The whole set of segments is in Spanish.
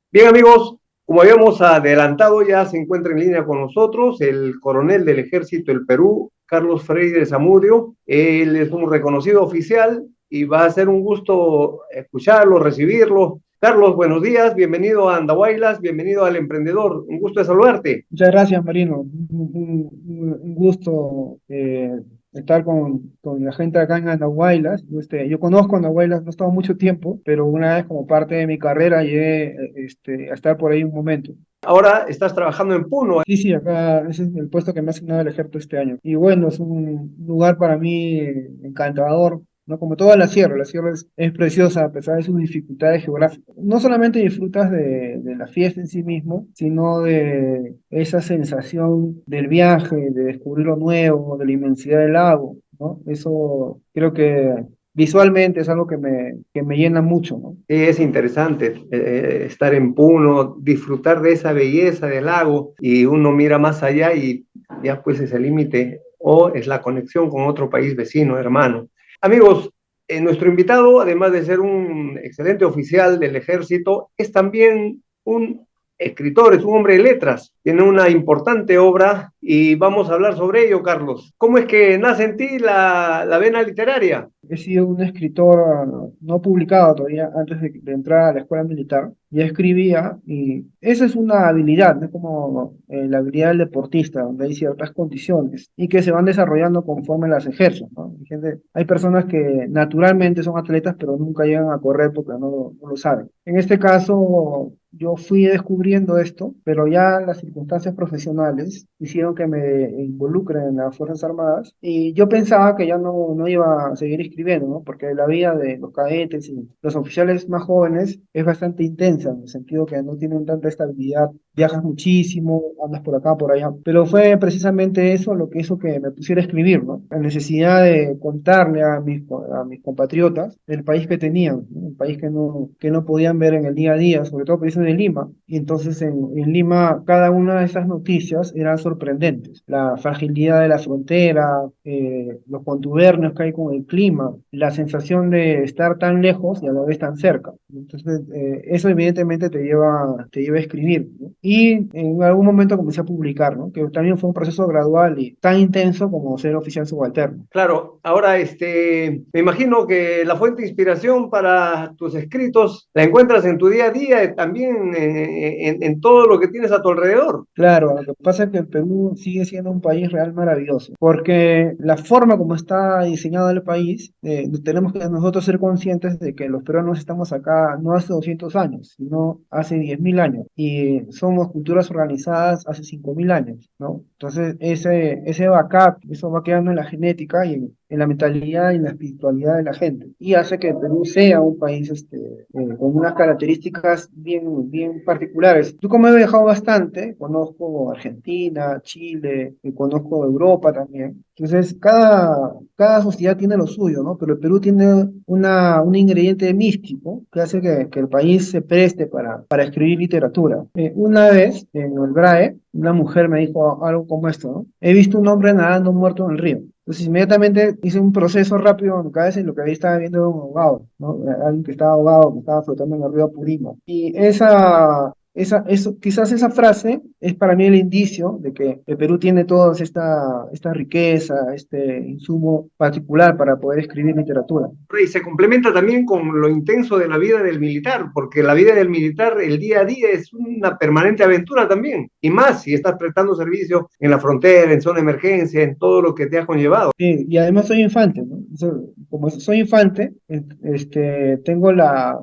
Bien, amigos, como habíamos adelantado, ya se encuentra en línea con nosotros el coronel del Ejército del Perú, Carlos Freire Zamudio. Él es un reconocido oficial y va a ser un gusto escucharlo, recibirlo. Carlos, buenos días, bienvenido a Andahuaylas, bienvenido al Emprendedor. Un gusto de saludarte. Muchas gracias, Marino. Un gusto estar con la gente acá en Andahuaylas. Yo conozco Andahuaylas, no he estado mucho tiempo, pero una vez como parte de mi carrera llegué a estar por ahí un momento. Ahora estás trabajando en Puno. Sí, sí, acá ese es el puesto que me ha asignado el ejército este año. Y bueno, es un lugar para mí encantador, ¿no? Como toda la sierra es preciosa a pesar de sus dificultades geográficas. No solamente disfrutas de la fiesta en sí mismo, sino de esa sensación del viaje, de descubrir lo nuevo, de la inmensidad del lago, ¿no? Eso creo que visualmente es algo que me llena mucho, ¿no? Sí, es interesante estar en Puno, disfrutar de esa belleza del lago y uno mira más allá y ya pues es el límite o es la conexión con otro país vecino, hermano. Amigos, nuestro invitado, además de ser un excelente oficial del ejército, es también un escritor, es un hombre de letras, tiene una importante obra y vamos a hablar sobre ello, Carlos. ¿Cómo es que nace en ti la vena literaria? He sido un escritor no publicado todavía antes de entrar a la escuela militar. Ya escribía y esa es una habilidad, ¿no? Como la habilidad del deportista, donde hay ciertas condiciones y que se van desarrollando conforme las ejercen, ¿no? Hay personas que naturalmente son atletas pero nunca llegan a correr porque no lo saben. En este caso, yo fui descubriendo esto, pero ya las circunstancias profesionales hicieron que me involucre en las Fuerzas Armadas y yo pensaba que ya no iba a seguir escribiendo, ¿no? Porque la vida de los cadetes y los oficiales más jóvenes es bastante intensa, en el sentido que no tienen tanta estabilidad, viajas muchísimo, andas por acá, por allá, pero fue precisamente eso lo que hizo que me pusiera a escribir, ¿no? La necesidad de contarle a mis compatriotas el país que tenían, ¿no? El país que no podían ver en el día a día, sobre todo países de Lima, y entonces en Lima cada una de esas noticias eran sorprendentes. La fragilidad de la frontera, los contubernios que hay con el clima, la sensación de estar tan lejos y a la vez tan cerca. Entonces, eso evidentemente te lleva a escribir, ¿no? Y en algún momento comencé a publicar, ¿no? Que también fue un proceso gradual y tan intenso como ser oficial subalterno. Claro, ahora me imagino que la fuente de inspiración para tus escritos la encuentras en tu día a día, también en todo lo que tienes a tu alrededor. Claro, lo que pasa es que el Perú sigue siendo un país real maravilloso, porque la forma como está diseñado el país, tenemos que nosotros ser conscientes de que los peruanos estamos acá no hace 200 años, sino hace 10.000 años, y somos culturas organizadas hace 5.000 años, ¿no? Entonces, ese backup, eso va quedando en la genética y en la mentalidad y en la espiritualidad de la gente, y hace que el Perú sea un país con unas características bien, bien particulares. Yo como he viajado bastante, conozco Argentina, Chile, y conozco Europa también. Entonces, cada sociedad tiene lo suyo, ¿no? Pero el Perú tiene un ingrediente místico que hace que el país se preste para escribir literatura. Una vez, en el BRAE, una mujer me dijo algo como esto, ¿no? He visto un hombre nadando muerto en el río. Entonces inmediatamente hice un proceso rápido en mi cabeza y lo que ahí estaba viendo era un ahogado, ¿no? Alguien que estaba ahogado, que estaba flotando en el río Purímac. Y quizás esa frase es para mí el indicio de que el Perú tiene toda esta riqueza, este insumo particular para poder escribir literatura. Y se complementa también con lo intenso de la vida del militar, porque la vida del militar, el día a día, es una permanente aventura también. Y más si estás prestando servicio en la frontera, en zona de emergencia, en todo lo que te ha conllevado. Sí, y además soy infante, ¿no? Como soy infante, tengo la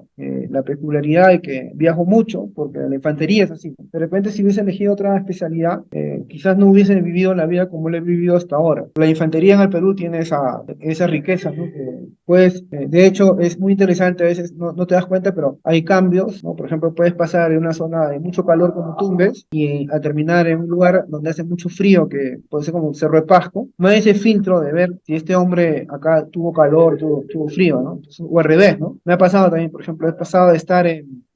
peculiaridad de que viajo mucho, porque la infantería es así. De repente, si hubiese elegido otra especialidad, quizás no hubiese vivido la vida como la he vivido hasta ahora. La infantería en el Perú tiene esa riqueza, ¿no? Pues, de hecho, es muy interesante, a veces no te das cuenta, pero hay cambios, ¿no? Por ejemplo, puedes pasar de una zona de mucho calor como Tumbes y a terminar en un lugar donde hace mucho frío, que puede ser como Cerro de Pasco. No hay ese filtro de ver si este hombre acá tuvo calor, tuvo frío, ¿no? Entonces, o al revés, ¿no? Me ha pasado también, por ejemplo, he pasado de estar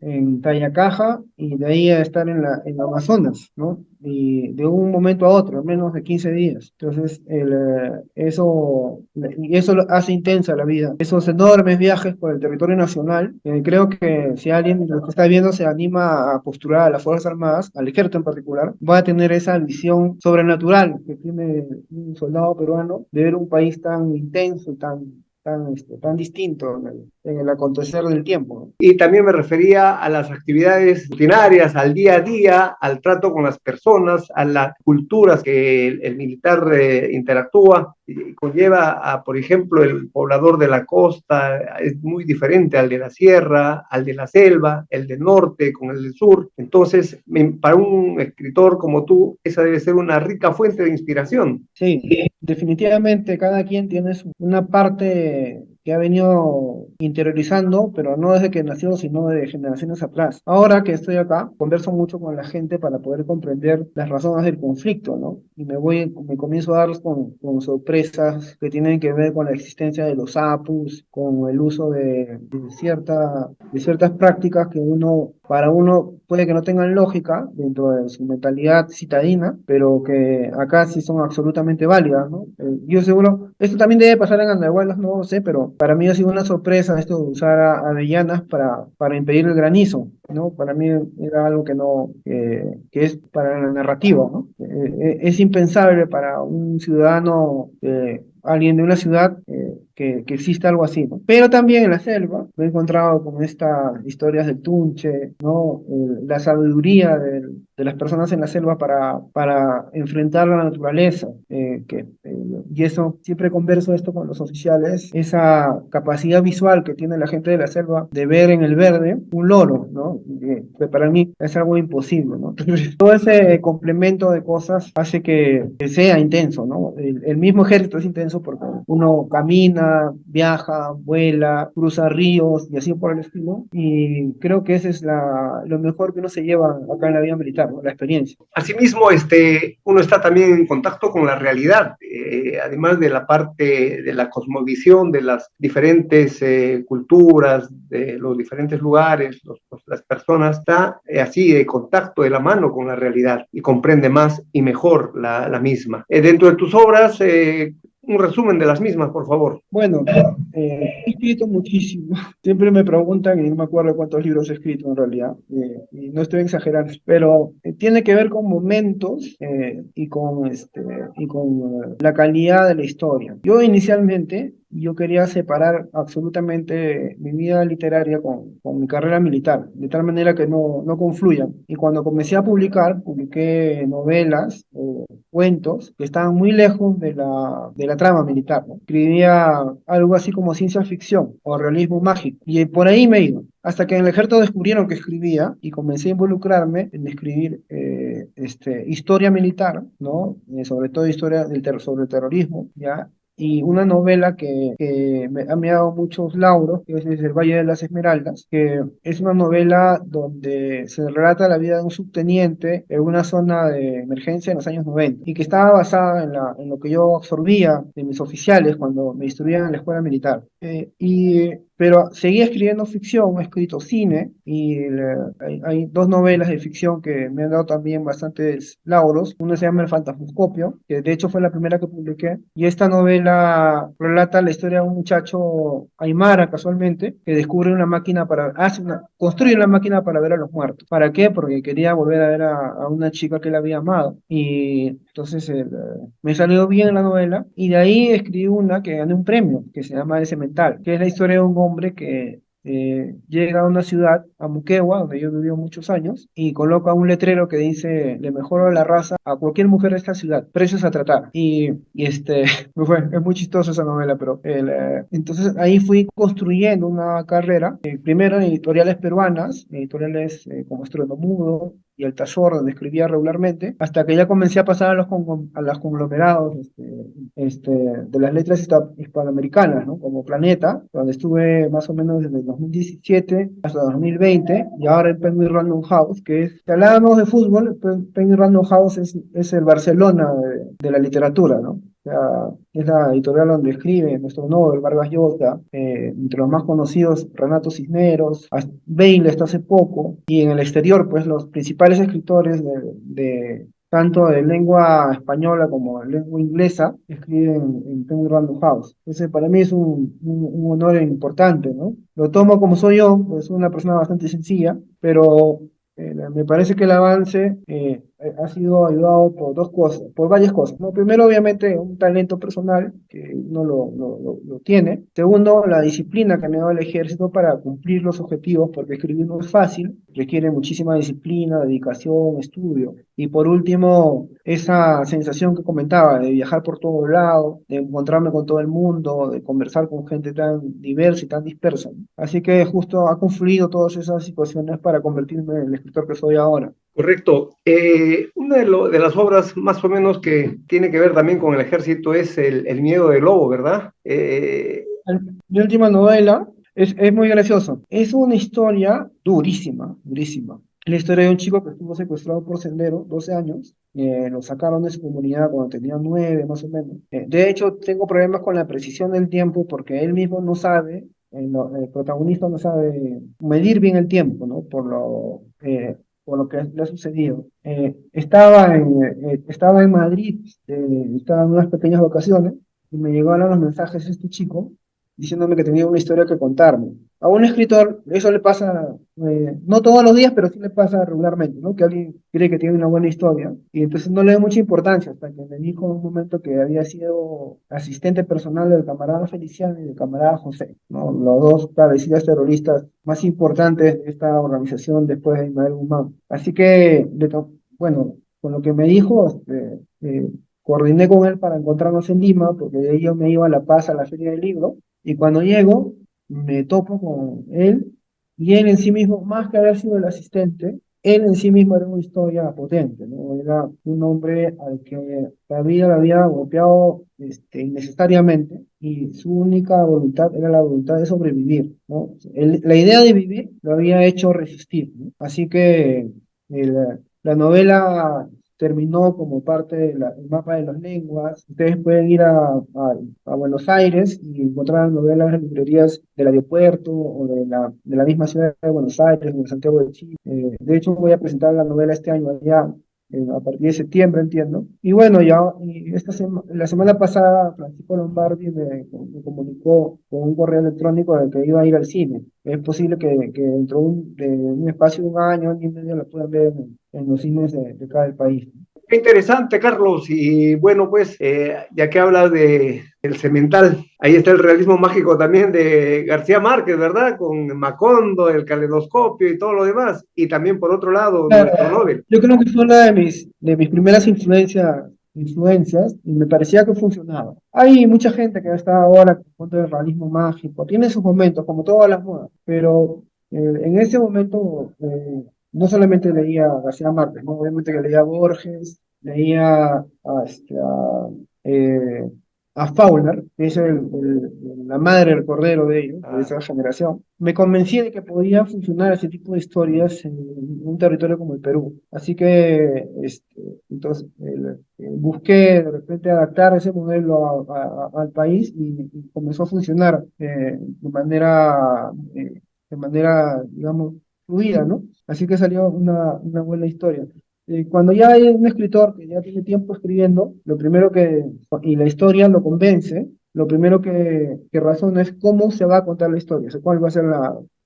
en Tayacaja y de ahí a estar en Amazonas, ¿no? Y de un momento a otro, en menos de 15 días. Entonces, y eso hace intensa la vida. Esos enormes viajes por el territorio nacional, creo que si alguien lo que está viendo se anima a postular a las Fuerzas Armadas, al ejército en particular, va a tener esa visión sobrenatural que tiene un soldado peruano de ver un país tan intenso, tan distinto en el acontecer del tiempo, ¿no? Y también me refería a las actividades rutinarias, al día a día, al trato con las personas, a las culturas que el militar interactúa. Y conlleva a, por ejemplo, el poblador de la costa es muy diferente al de la sierra, al de la selva, el del norte con el del sur. Entonces, para un escritor como tú, esa debe ser una rica fuente de inspiración. Sí, definitivamente cada quien tiene una parte que ha venido interiorizando, pero no desde que nació, sino de generaciones atrás. Ahora que estoy acá, converso mucho con la gente para poder comprender las razones del conflicto, ¿no? Y me comienzo a dar con sorpresas que tienen que ver con la existencia de los apus, con el uso de ciertas prácticas que para uno puede que no tengan lógica dentro de su mentalidad citadina, pero que acá sí son absolutamente válidas, ¿no? Yo seguro, esto también debe pasar en Andahuaylas, no lo sé, pero para mí ha sido una sorpresa esto de usar avellanas para impedir el granizo, ¿no? Para mí era algo que no, que es para la narrativa, ¿no? Es impensable para un ciudadano, alguien de una ciudad, que exista algo así, ¿no? Pero también en la selva me he encontrado con estas historias del Tunche, ¿no? La sabiduría de las personas en la selva para enfrentar la naturaleza, y eso, siempre converso esto con los oficiales, esa capacidad visual que tiene la gente de la selva de ver en el verde un loro, ¿no? Que para mí es algo imposible, ¿no? Entonces, todo ese complemento de cosas hace que sea intenso, ¿no? El mismo ejército es intenso porque uno camina, viaja, vuela, cruza ríos y así por el estilo, y creo que ese es lo mejor que uno se lleva acá en la vida militar, ¿no? La experiencia. Asimismo, uno está también en contacto con la realidad, además de la parte de la cosmovisión, de las diferentes culturas, de los diferentes lugares, las personas, está así de contacto de la mano con la realidad y comprende más y mejor la misma. Dentro de tus obras, un resumen de las mismas, por favor. Bueno, he escrito muchísimo. Siempre me preguntan y no me acuerdo cuántos libros he escrito en realidad, y no estoy exagerando, pero tiene que ver con momentos, y con la calidad de la historia. Yo quería separar absolutamente mi vida literaria con mi carrera militar, de tal manera que no confluyan. Y cuando comencé a publicar, publiqué novelas, cuentos que estaban muy lejos de la trama militar, ¿no? Escribía algo así como ciencia ficción o realismo mágico. Y por ahí me iba. Hasta que en el ejército descubrieron que escribía y comencé a involucrarme en escribir historia militar, ¿no? Sobre todo historia sobre el terrorismo, ¿ya? Y una novela que me ha dado muchos lauros, que es El Valle de las Esmeraldas, que es una novela donde se relata la vida de un subteniente en una zona de emergencia en los años 90 y que estaba basada en lo que yo absorbía de mis oficiales cuando me instruían en la escuela militar. Pero seguí escribiendo ficción, he escrito cine y hay dos novelas de ficción que me han dado también bastantes lauros. Una se llama El Fantasmoscopio, que de hecho fue la primera que publiqué, y esta novela relata la historia de un muchacho aymara, casualmente, que descubre una máquina construye una máquina para ver a los muertos. ¿Para qué? Porque quería volver a ver a una chica que él había amado. Y entonces me salió bien la novela, y de ahí escribí una que gané un premio, que se llama El Cemental, que es la historia de un hombre que llega a una ciudad, a Muquegua, donde yo viví muchos años, y coloca un letrero que dice: le mejoro la raza a cualquier mujer de esta ciudad, precios a tratar. Bueno, es muy chistosa esa novela, pero entonces ahí fui construyendo una carrera, primero en editoriales peruanas, editoriales como Estruendo Mudo y Altazor, donde escribía regularmente, hasta que ya comencé a pasar a los conglomerados, de las letras hispanoamericanas, ¿no? Como Planeta, donde estuve más o menos desde el 2017 hasta 2020, y ahora en Penguin Random House, si hablábamos de fútbol, Penguin Random House es el Barcelona de la literatura, ¿no? sea, es la editorial donde escribe nuestro Nobel, Vargas Llosa, entre los más conocidos, Renato Cisneros, Beyle está hace poco, y en el exterior, pues los principales escritores de tanto de lengua española como de lengua inglesa, escriben en Penguin Random House. Entonces, para mí es un honor importante, ¿no? Lo tomo como soy yo, pues soy una persona bastante sencilla, pero me parece que el avance ha sido ayudado por dos cosas, por varias cosas, ¿no? Primero, obviamente, un talento personal que uno lo tiene. Segundo, la disciplina que me da el ejército para cumplir los objetivos, porque escribir no es fácil, requiere muchísima disciplina, dedicación, estudio. Y por último, esa sensación que comentaba de viajar por todo lado, de encontrarme con todo el mundo, de conversar con gente tan diversa y tan dispersa, ¿no? Así que justo ha confluido todas esas situaciones para convertirme en el escritor que soy ahora. Correcto. Una de las obras más o menos que tiene que ver también con el ejército es El miedo del lobo, ¿verdad? Mi última novela es muy gracioso. Es una historia durísima, durísima. La historia de un chico que estuvo secuestrado por Sendero, 12 años. Lo sacaron de su comunidad cuando tenía 9, más o menos. De hecho, tengo problemas con la precisión del tiempo porque él mismo no sabe, el protagonista no sabe medir bien el tiempo, ¿no? Por lo que le ha sucedido. Estaba en Madrid, estaba en unas pequeñas vacaciones y me llegaron los mensajes de este chico diciéndome que tenía una historia que contarme. A un escritor eso le pasa, no todos los días, pero sí le pasa regularmente, ¿no? Que alguien cree que tiene una buena historia y entonces no le da mucha importancia hasta que me dijo en un momento que había sido asistente personal del camarada Feliciano y del camarada José, ¿no? Los dos cabecillas terroristas más importantes de esta organización después de Ismael Guzmán. Así que, bueno, con lo que me dijo, coordiné con él para encontrarnos en Lima, porque de ahí yo me iba a La Paz a la Feria del Libro, y cuando llego, me topo con él, y él en sí mismo, más que haber sido el asistente, él en sí mismo era una historia potente, ¿no? Era un hombre al que la vida le había golpeado innecesariamente, y su única voluntad era la voluntad de sobrevivir, ¿no? La idea de vivir lo había hecho resistir, ¿no? Así que la novela terminó como parte del mapa de las lenguas. Ustedes pueden ir a Buenos Aires y encontrar novelas en las librerías del aeropuerto o de la misma ciudad de Buenos Aires o de Santiago de Chile. De hecho, voy a presentar la novela este año allá. A partir de septiembre, entiendo. Y bueno, la semana pasada Francisco Lombardi me comunicó con un correo electrónico de que iba a ir al cine. Es posible que dentro de un espacio de un año y medio la puedan ver en los cines de cada país. Qué interesante, Carlos. Y bueno, pues, ya que hablas del Semental, ahí está el realismo mágico también de García Márquez, ¿verdad? Con Macondo, el caleidoscopio y todo lo demás. Y también, por otro lado, Claro, nuestro Nobel. yo creo que fue una de mis primeras influencias y me parecía que funcionaba. Hay mucha gente que está ahora con el punto del realismo mágico, tiene sus momentos, como todas las modas, pero en ese momento no solamente leía a García Márquez, ¿no? Obviamente que leía a Borges, leía eh, a Fowler, que es la madre del cordero de ellos, de Ah, esa generación. Me convencí de que podía funcionar ese tipo de historias en un territorio como el Perú. Así que entonces, busqué de repente adaptar ese modelo al país y comenzó a funcionar de manera, digamos, fluida, ¿no? Así que salió una buena historia. Cuando ya hay un escritor que ya tiene tiempo escribiendo, y la historia lo convence, lo primero que razona es cómo se va a contar la historia, o sea, cuál va a ser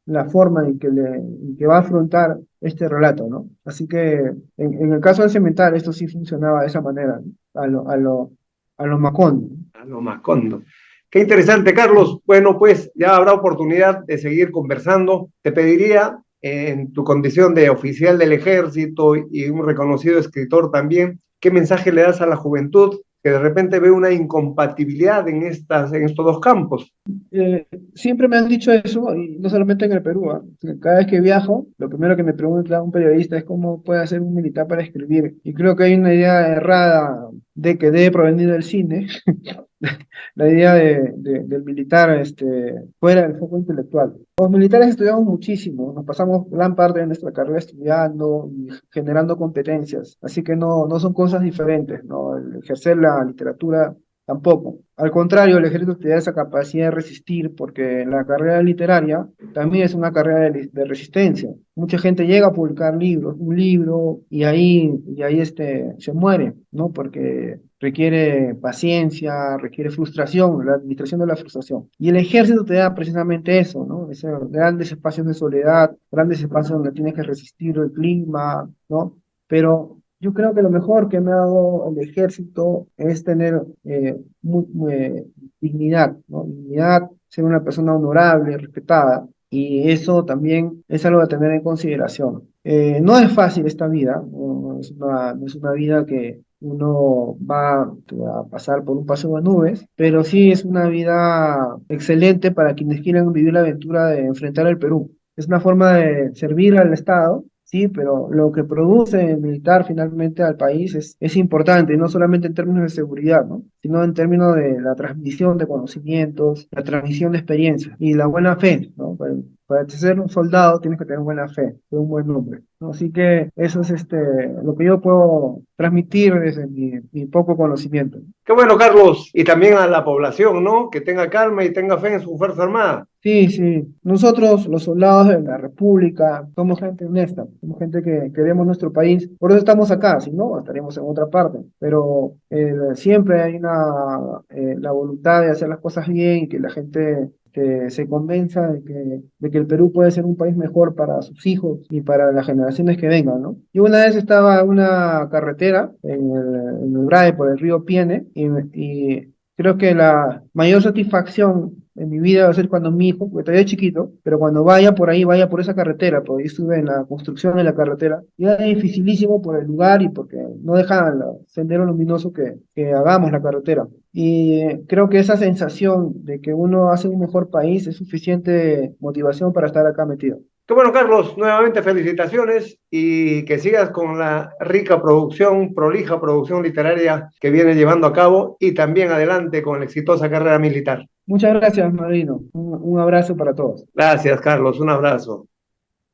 la forma en que va a afrontar este relato, ¿no? Así que en el caso del Cemental, esto sí funcionaba de esa manera, ¿no? A lo Macondo. a lo Macondo. Qué interesante, Carlos. Bueno, pues ya habrá oportunidad de seguir conversando. Te pediría, en tu condición de oficial del ejército y un reconocido escritor también, ¿qué mensaje le das a la juventud que de repente ve una incompatibilidad en estos dos campos? Siempre me han dicho eso, y no solamente en el Perú, ¿ah? Cada vez que viajo, lo primero que me pregunta un periodista es cómo puede hacer un militar para escribir. Y creo que hay una idea errada de que debe provenir del cine, la idea del militar fuera del foco intelectual. Los militares estudiamos muchísimo, nos pasamos gran parte de nuestra carrera estudiando y generando competencias, así que no son cosas diferentes, ¿no? El ejercer la literatura tampoco. Al contrario, el ejército te da esa capacidad de resistir, porque la carrera literaria también es una carrera de resistencia. Mucha gente llega a publicar libros, un libro, y ahí se muere, ¿no? Porque requiere paciencia, requiere frustración, la administración de la frustración. Y el ejército te da precisamente eso, ¿no? Esos grandes espacios de soledad, grandes espacios donde tienes que resistir el clima, ¿no? Pero yo creo que lo mejor que me ha dado el ejército es tener dignidad, ¿no? Dignidad, ser una persona honorable, respetada. Y eso también es algo a tener en consideración. No es fácil esta vida, no es una vida que uno va a pasar por un paseo de nubes, pero sí es una vida excelente para quienes quieren vivir la aventura de enfrentar el Perú. Es una forma de servir al Estado, sí, pero lo que produce el militar finalmente al país es importante, no solamente en términos de seguridad, ¿no? Sino en términos de la transmisión de conocimientos, la transmisión de experiencias y la buena fe, ¿no? Para ser un soldado tienes que tener buena fe, ser un buen hombre, ¿no? Así que eso es lo que yo puedo transmitir desde mi poco conocimiento. Qué bueno, Carlos, y también a la población, ¿no? Que tenga calma y tenga fe en su Fuerza Armada. Sí, sí. Nosotros, los soldados de la República, somos gente honesta, somos gente que queremos nuestro país. Por eso estamos acá, si no, estaríamos en otra parte. Pero siempre hay la voluntad de hacer las cosas bien y que la gente que se convenza de que el Perú puede ser un país mejor para sus hijos y para las generaciones que vengan, ¿no? Yo una vez estaba en una carretera en el Brae por el río Piene y creo que la mayor satisfacción en mi vida va a ser cuando mi hijo, porque todavía es chiquito, pero cuando vaya por ahí, vaya por esa carretera, porque yo estuve en la construcción de la carretera, y era dificilísimo por el lugar y porque no dejaban el sendero luminoso que hagamos la carretera. Y creo que esa sensación de que uno hace un mejor país es suficiente motivación para estar acá metido. Qué bueno, Carlos, nuevamente felicitaciones y que sigas con la rica producción, prolija producción literaria que vienes llevando a cabo y también adelante con la exitosa carrera militar. Muchas gracias, Marino. Un abrazo para todos. Gracias, Carlos, un abrazo.